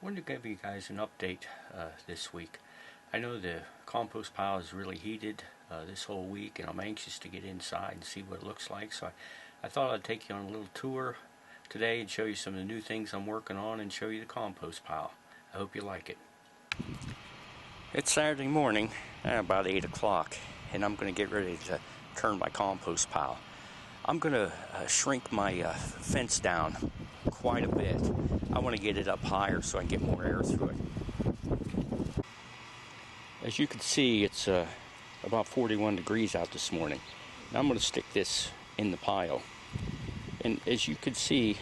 Wanted to give you guys an update this week. I know the compost pile is really heated this whole week, and I'm anxious to get inside and see what it looks like. So I thought I'd take you on a little tour today and show you some of the new things I'm working on and show you the compost pile. I hope you like it. It's Saturday morning, about 8 o'clock, and I'm going to get ready to turn my compost pile. I'm going to shrink my fence down quite a bit. I want to get it up higher so I can get more air through it. As you can see, it's about 41 degrees out this morning. Now I'm going to stick this in the pile. And as you can see,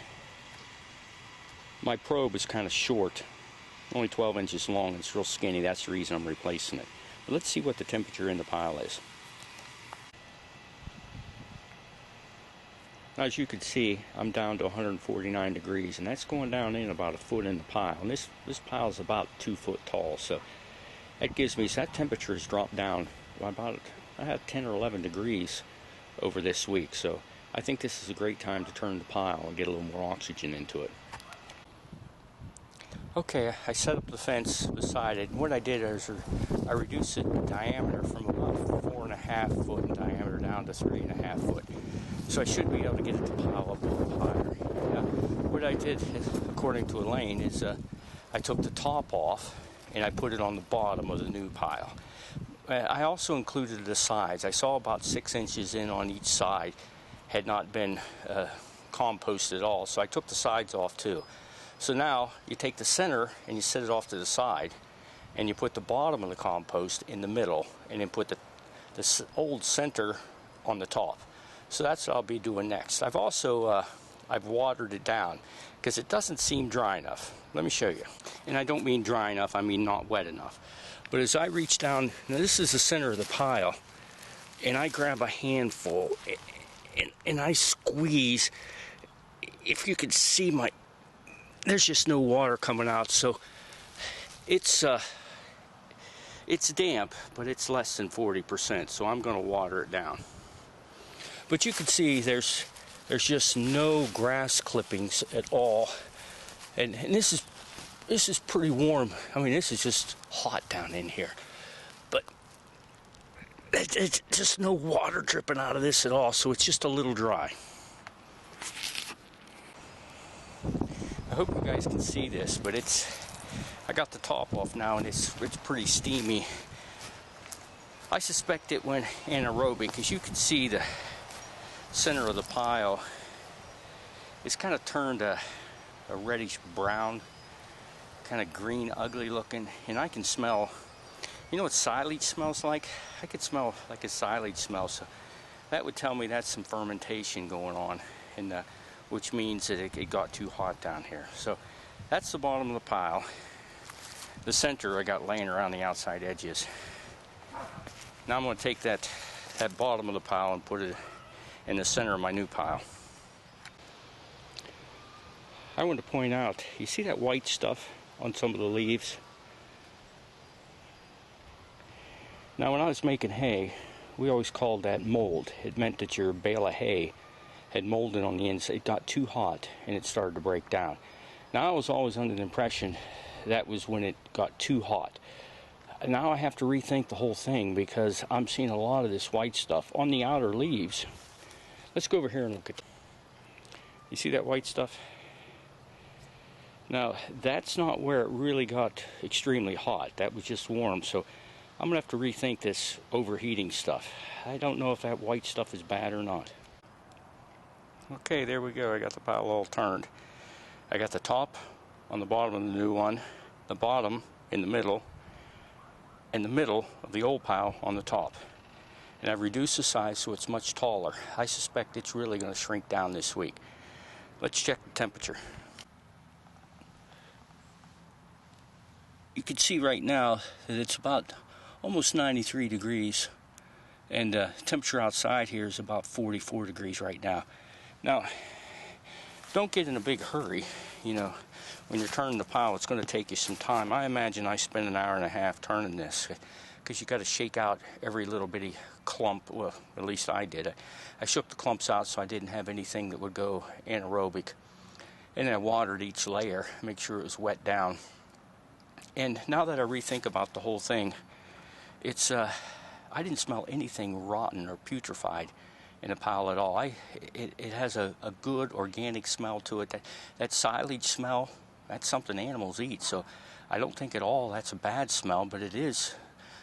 my probe is kind of short, only 12 inches long, and it's real skinny. That's the reason I'm replacing it. But let's see what the temperature in the pile is. Now, as you can see, I'm down to 149 degrees, and that's going down in about a foot in the pile. And this pile is about 2 foot tall, so that gives me, so that temperature has dropped down by about, I have 10 or 11 degrees over this week. So I think this is a great time to turn the pile and get a little more oxygen into it. Okay, I set up the fence beside it, and what I did is I reduced the diameter from about 4.5 foot in diameter down to 3.5 foot. So I should be able to get it to pile up a little higher. What I did, according to Elaine, is I took the top off and I put it on the bottom of the new pile. I also included the sides. I saw about 6 inches in on each side had not been composted at all, so I took the sides off too. So now you take the center and you set it off to the side, and you put the bottom of the compost in the middle, and then put the old center on the top. So that's what I'll be doing next. I've also I've watered it down because it doesn't seem dry enough. Let me show you. And I don't mean dry enough, I mean not wet enough. But as I reach down, now this is the center of the pile, and I grab a handful and I squeeze. If you could see there's just no water coming out, so it's damp, but it's less than 40%, so I'm going to water it down. But you can see there's just no grass clippings at all, and this is pretty warm. I mean, this is just hot down in here, but it's just no water dripping out of this at all, so it's just a little dry. I hope you guys can see this, but I got the top off now, and it's pretty steamy. I suspect it went anaerobic, as you can see the center of the pile is kind of turned a reddish brown, kind of green, ugly looking, and I can smell, you know what silage smells like? I could smell like a silage smell, so that would tell me that's some fermentation going on, and which means that it got too hot down here. So that's the bottom of the pile. The center I got laying around the outside edges. Now I'm going to take that bottom of the pile and put it in the center of my new pile. I want to point out, you see that white stuff on some of the leaves? Now when I was making hay, we always called that mold. It meant that your bale of hay had molded on the inside. It got too hot and it started to break down. Now I was always under the impression that was when it got too hot. Now I have to rethink the whole thing because I'm seeing a lot of this white stuff on the outer leaves. Let's go over here and look at. You see that white stuff? Now that's not where it really got extremely hot. That was just warm. So I'm gonna have to rethink this overheating stuff. I don't know if that white stuff is bad or not. Okay, there we go. I got the pile all turned. I got the top on the bottom of the new one, the bottom in the middle, and the middle of the old pile on the top. And I've reduced the size so it's much taller. I suspect it's really going to shrink down this week. Let's check the temperature. You can see right now that it's about almost 93 degrees, and temperature outside here is about 44 degrees right now. Now, don't get in a big hurry. You know, when you're turning the pile, it's going to take you some time. I imagine I spent an hour and a half turning this, because you got to shake out every little bitty clump. Well, at least I did. I shook the clumps out so I didn't have anything that would go anaerobic. And then I watered each layer, make sure it was wet down. And now that I rethink about the whole thing, it's I didn't smell anything rotten or putrefied in a pile at all. It has a good organic smell to it. That silage smell, that's something animals eat. So I don't think at all that's a bad smell, but it is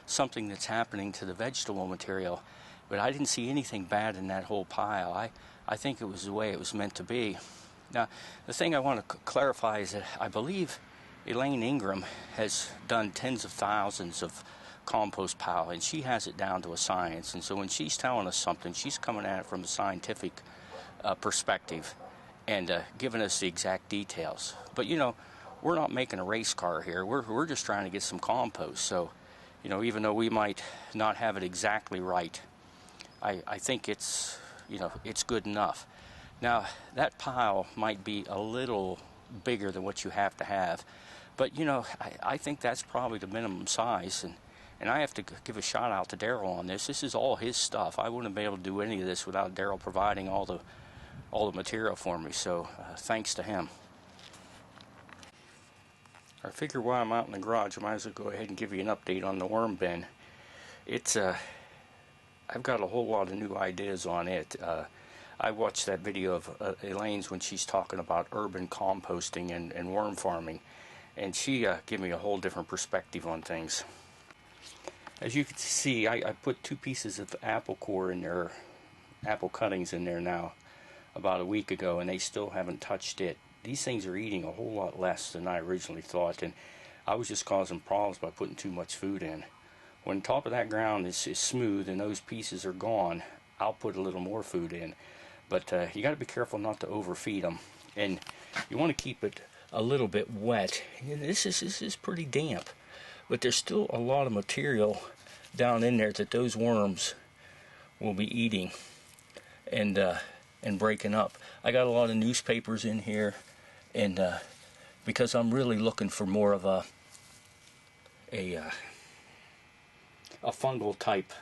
something that's happening to the vegetable material. But I didn't see anything bad in that whole pile. I think it was the way it was meant to be. Now, the thing I want to clarify is that I believe Elaine Ingram has done tens of thousands of compost pile, and she has it down to a science. And so when she's telling us something, she's coming at it from a scientific perspective and giving us the exact details. But you know, we're not making a race car here. We're just trying to get some compost. So, you know, even though we might not have it exactly right, I think it's, you know, it's good enough. Now, that pile might be a little bigger than what you have to have, but you know, I think that's probably the minimum size. And I have to give a shout out to Daryl on this. This is all his stuff. I wouldn't be able to do any of this without Daryl providing all the material for me. So thanks to him. I figure while I'm out in the garage, I might as well go ahead and give you an update on the worm bin. It's I've got a whole lot of new ideas on it. I watched that video of Elaine's when she's talking about urban composting and worm farming, and she gave me a whole different perspective on things. As you can see, I put 2 pieces of apple core in there, apple cuttings in there now, about a week ago, and they still haven't touched it. These things are eating a whole lot less than I originally thought, and I was just causing problems by putting too much food in. When the top of that ground is smooth and those pieces are gone, I'll put a little more food in. But you got to be careful not to overfeed them, and you want to keep it a little bit wet. And this is pretty damp, but there's still a lot of material down in there that those worms will be eating and breaking up. I got a lot of newspapers in here, and because I'm really looking for more of a fungal type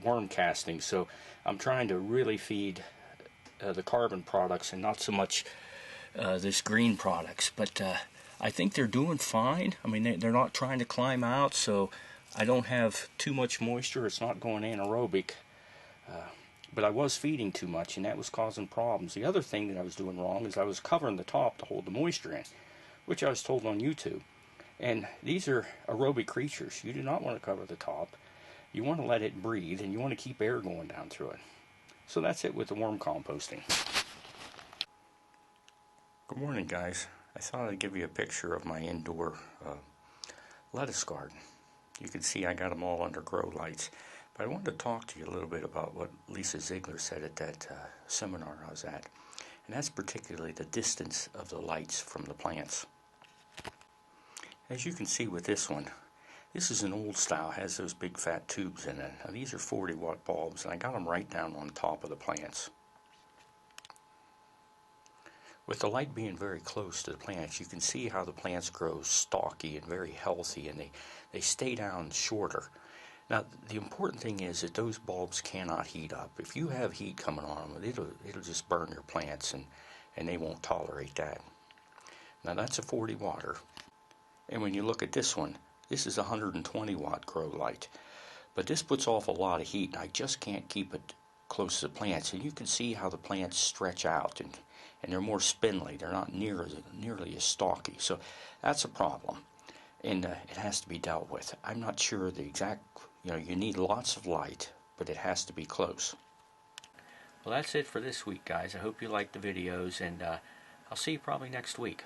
worm casting, so I'm trying to really feed the carbon products and not so much this green products. But I think they're doing fine. I mean, they're not trying to climb out, so I don't have too much moisture. It's not going anaerobic. But I was feeding too much, and that was causing problems. The other thing that I was doing wrong is I was covering the top to hold the moisture in, which I was told on YouTube. And these are aerobic creatures. You do not want to cover the top. You want to let it breathe, and you want to keep air going down through it. So that's it with the worm composting. Good morning, guys. I thought I'd give you a picture of my indoor lettuce garden. You can see I got them all under grow lights. But I wanted to talk to you a little bit about what Lisa Ziegler said at that seminar I was at. And that's particularly the distance of the lights from the plants. As you can see with this one, this is an old style, has those big fat tubes in it. Now these are 40-watt bulbs, and I got them right down on top of the plants. With the light being very close to the plants, you can see how the plants grow stalky and very healthy, and they stay down shorter. Now, the important thing is that those bulbs cannot heat up. If you have heat coming on them, it'll just burn your plants, and they won't tolerate that. Now, that's a 40-watter. And when you look at this one, this is a 120-watt grow light. But this puts off a lot of heat, and I just can't keep it close to the plants. And you can see how the plants stretch out, and they're more spindly. They're not nearly as stalky. So that's a problem, and it has to be dealt with. I'm not sure the exact, you need lots of light, but it has to be close. Well, that's it for this week, guys. I hope you liked the videos, and I'll see you probably next week.